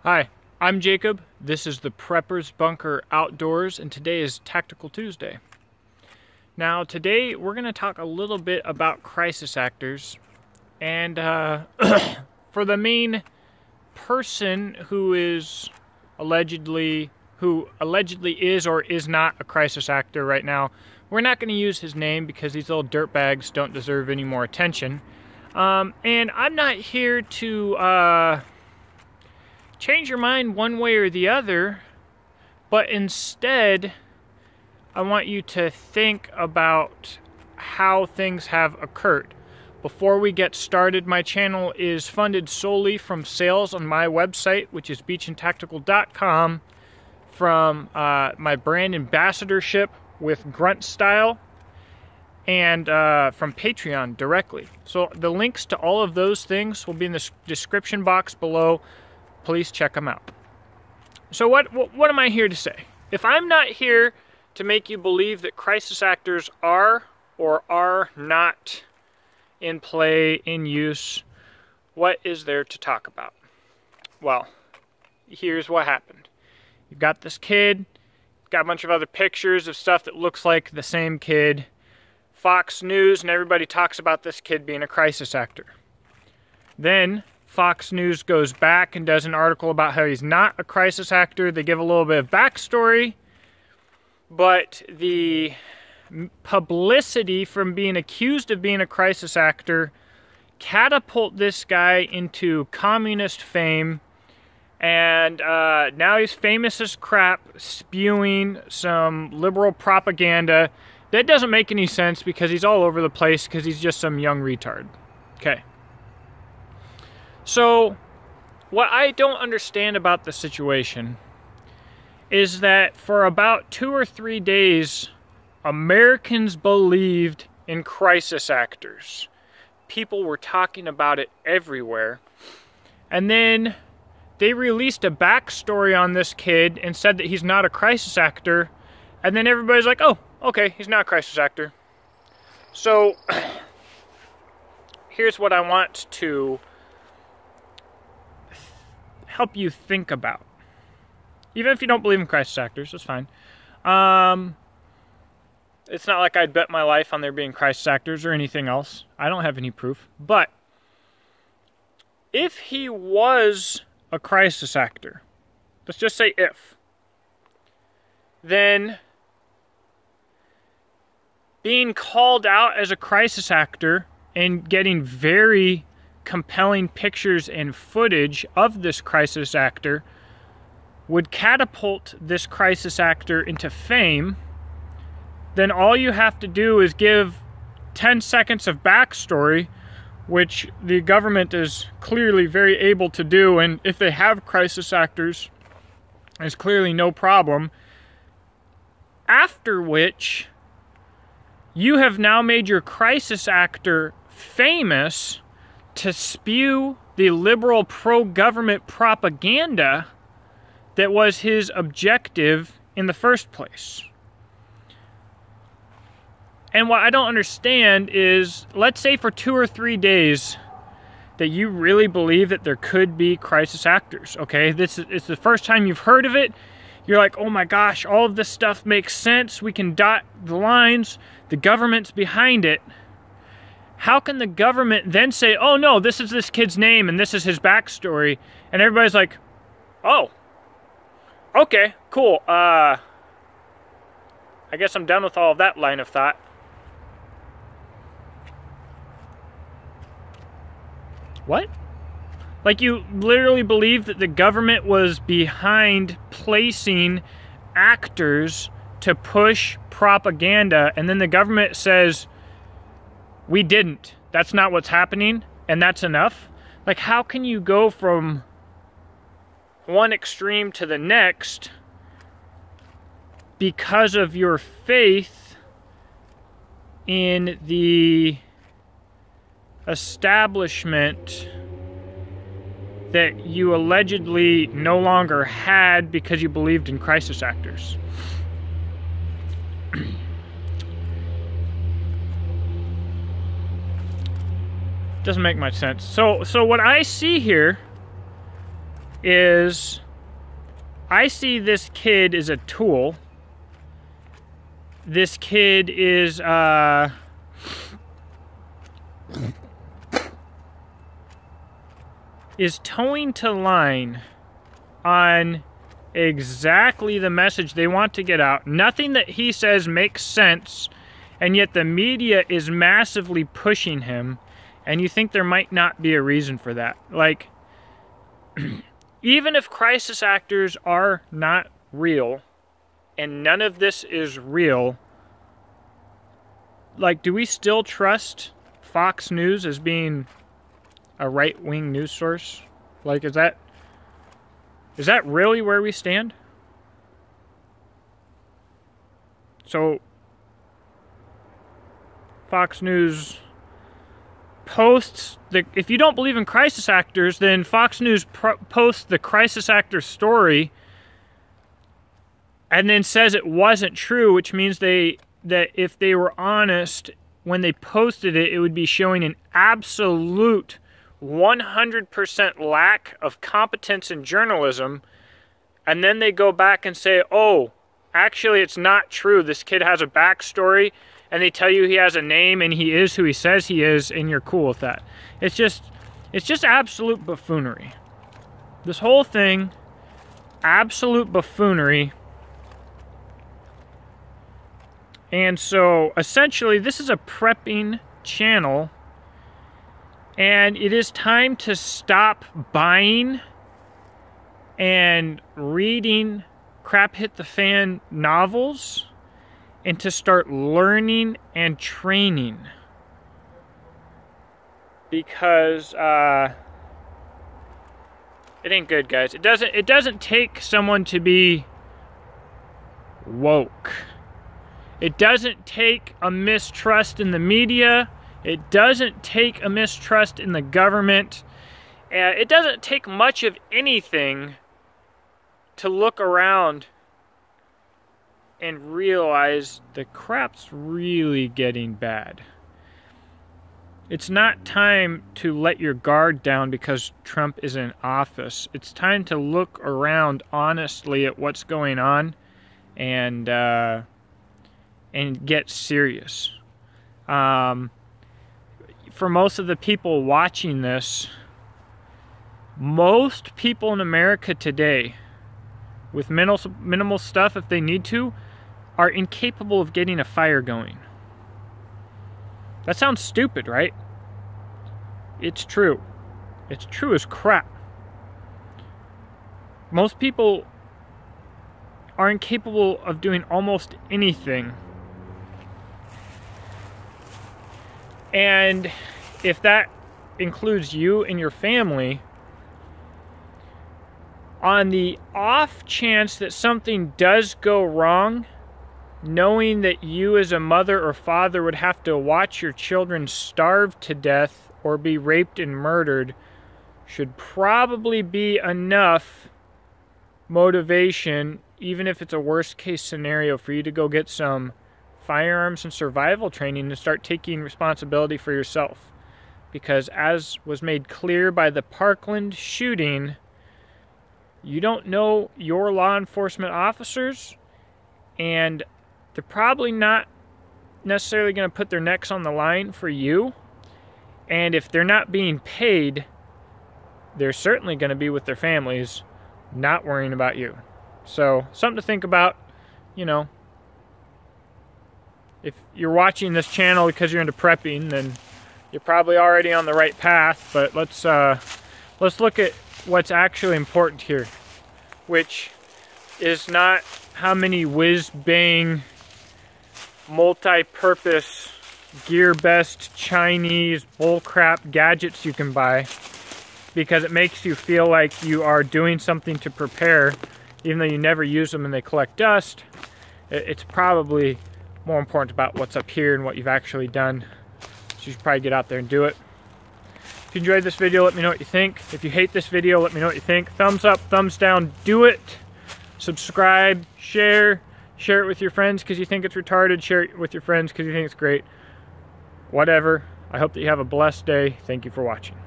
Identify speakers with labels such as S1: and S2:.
S1: Hi, I'm Jacob. This is the Prepper's Bunker Outdoors, and today is Tactical Tuesday. Now, today we're going to talk a little bit about crisis actors, and for the main person who allegedly is or is not a crisis actor right now, we're not going to use his name because these little dirtbags don't deserve any more attention. And I'm not here to change your mind one way or the other, but instead I want you to think about how things have occurred. Before we get started, my channel is funded solely from sales on my website, which is beachandtactical.com, from my brand ambassadorship with Grunt Style, and from Patreon directly. So the links to all of those things will be in the description box below. Please check them out. So what am I here to say? If I'm not here to make you believe that crisis actors are or are not in play, in use, what is there to talk about? Well, here's what happened. You've got this kid, got a bunch of other pictures of stuff that looks like the same kid. Fox News, and everybody talks about this kid being a crisis actor. Then Fox News goes back and does an article about how he's not a crisis actor. They give a little bit of backstory, but the publicity from being accused of being a crisis actor catapult this guy into communist fame, and now he's famous as crap, spewing some liberal propaganda that doesn't make any sense because he's all over the place because he's just some young retard. Okay. So, what I don't understand about the situation is that for about 2 or 3 days, Americans believed in crisis actors. People were talking about it everywhere. And then they released a backstory on this kid and said that he's not a crisis actor. And then everybody's like, oh, okay, he's not a crisis actor. So, here's what I want to help you think about. Even if you don't believe in crisis actors, that's fine. It's not like I'd bet my life on there being crisis actors or anything else. I don't have any proof. But if he was a crisis actor, let's just say if, then being called out as a crisis actor and getting very compelling pictures and footage of this crisis actor would catapult this crisis actor into fame. Then all you have to do is give 10 seconds of backstory, which the government is clearly very able to do, and if they have crisis actors, there's clearly no problem. After which, you have now made your crisis actor famous to spew the liberal pro-government propaganda that was his objective in the first place. And what I don't understand is, let's say for 2 or 3 days that you really believe that there could be crisis actors, okay? It's the first time you've heard of it. You're like, oh my gosh, all of this stuff makes sense. We can dot the lines. The government's behind it. How can the government then say, oh no, this is this kid's name and this is his backstory, and everybody's like, oh, okay, cool. I guess I'm done with all of that line of thought. What? Like, you literally believe that the government was behind placing actors to push propaganda, and then the government says, we didn't. That's not what's happening, and that's enough? Like, how can you go from one extreme to the next because of your faith in the establishment that you allegedly no longer had because you believed in crisis actors? Doesn't make much sense. So what I see here is I see this kid as a tool. This kid is towing to line on exactly the message they want to get out. Nothing that he says makes sense, and yet the media is massively pushing him, and you think there might not be a reason for that. Like, even if crisis actors are not real, and none of this is real, like, do we still trust Fox News as being a right-wing news source? Like, is that really where we stand? So, Fox News posts if you don't believe in crisis actors, then Fox News posts the crisis actor story and then says it wasn't true, which means that if they were honest when they posted it, it would be showing an absolute 100% lack of competence in journalism, and then they go back and say, oh, actually it's not true, this kid has a backstory, and they tell you he has a name and he is who he says he is, and you're cool with that. It's just absolute buffoonery. This whole thing, absolute buffoonery. And so essentially this is a prepping channel, and it is time to stop buying and reading crap hit the fan novels and to start learning and training. Because it ain't good, guys. It doesn't take someone to be woke. It doesn't take a mistrust in the media. It doesn't take a mistrust in the government. It doesn't take much of anything to look around and realize the crap's really getting bad. It's not time to let your guard down because Trump is in office. It's time to look around honestly at what's going on and get serious. For most of the people watching this, most people in America today, with minimal stuff if they need to, are incapable of getting a fire going. That sounds stupid, right? It's true. It's true as crap. Most people are incapable of doing almost anything. And if that includes you and your family, on the off chance that something does go wrong, knowing that you as a mother or father would have to watch your children starve to death or be raped and murdered should probably be enough motivation, even if it's a worst case scenario, for you to go get some firearms and survival training and start taking responsibility for yourself. Because as was made clear by the Parkland shooting, you don't know your law enforcement officers, and they're probably not necessarily going to put their necks on the line for you. And if they're not being paid, they're certainly going to be with their families, not worrying about you. So, something to think about. You know, if you're watching this channel because you're into prepping, then you're probably already on the right path. But let's look at what's actually important here, which is not how many whiz-bang multi-purpose gear best Chinese bullcrap gadgets you can buy, because it makes you feel like you are doing something to prepare, even though you never use them and they collect dust. It's probably more important about what's up here and what you've actually done. So you should probably get out there and do it. If you enjoyed this video, let me know what you think. If you hate this video, let me know what you think. Thumbs up, thumbs down, do it. Subscribe, share it with your friends because you think it's retarded. Share it with your friends because you think it's great. Whatever. I hope that you have a blessed day. Thank you for watching.